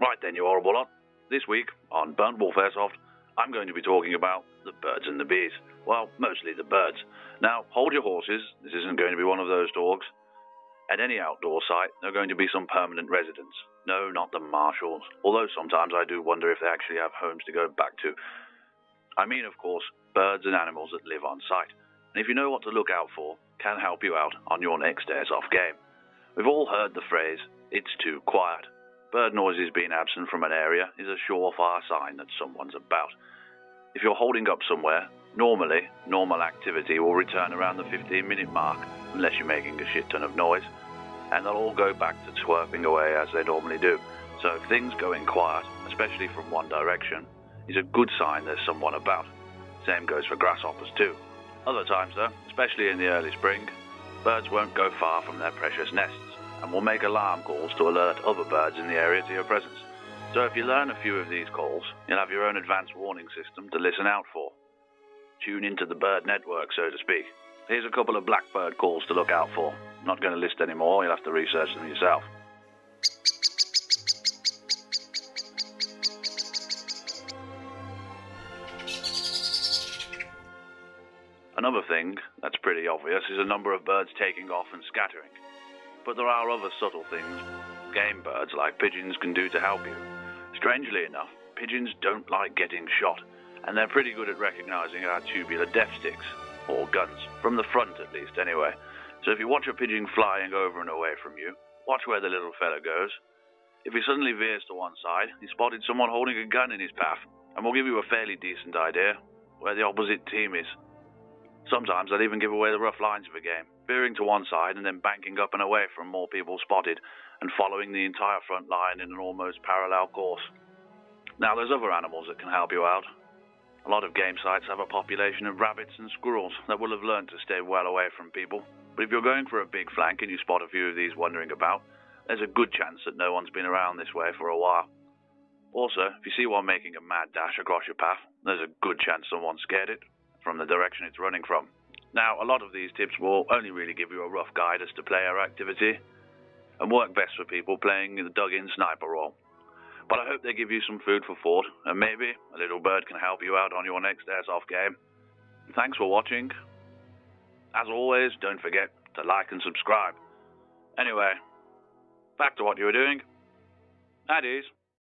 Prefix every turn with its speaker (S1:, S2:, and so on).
S1: Right then, you horrible lot. This week on Burntwolf Airsoft, I'm going to be talking about the birds and the bees. Well, mostly the birds. Now, hold your horses. This isn't going to be one of those talks. At any outdoor site, there are going to be some permanent residents. No, not the marshals. Although sometimes I do wonder if they actually have homes to go back to. I mean, of course, birds and animals that live on site. And if you know what to look out for, can help you out on your next airsoft game. We've all heard the phrase, "It's too quiet." Bird noises being absent from an area is a surefire sign that someone's about. If you're holding up somewhere, normally, normal activity will return around the 15-minute mark, unless you're making a shit ton of noise, and they'll all go back to twerping away as they normally do. So if things going quiet, especially from one direction, is a good sign there's someone about. Same goes for grasshoppers too. Other times though, especially in the early spring, birds won't go far from their precious nests, and will make alarm calls to alert other birds in the area to your presence. So if you learn a few of these calls, you'll have your own advanced warning system to listen out for. Tune into the bird network, so to speak. Here's a couple of blackbird calls to look out for. I'm not going to list any more, you'll have to research them yourself. Another thing that's pretty obvious is a number of birds taking off and scattering. But there are other subtle things game birds like pigeons can do to help you. Strangely enough, pigeons don't like getting shot, and they're pretty good at recognizing our tubular death sticks, or guns, from the front at least anyway. So if you watch a pigeon flying over and away from you, watch where the little fella goes. If he suddenly veers to one side, he spotted someone holding a gun in his path, and will give you a fairly decent idea where the opposite team is. Sometimes they'll even give away the rough lines of a game, veering to one side and then banking up and away from more people spotted, and following the entire front line in an almost parallel course. Now there's other animals that can help you out. A lot of game sites have a population of rabbits and squirrels that will have learned to stay well away from people, but if you're going for a big flank and you spot a few of these wandering about, there's a good chance that no one's been around this way for a while. Also, if you see one making a mad dash across your path, there's a good chance someone scared it from the direction it's running from. Now, a lot of these tips will only really give you a rough guide as to player activity, and work best for people playing the dug-in sniper role. But I hope they give you some food for thought, and maybe a little bird can help you out on your next airsoft game. Thanks for watching. As always, don't forget to like and subscribe. Anyway, back to what you were doing. At ease.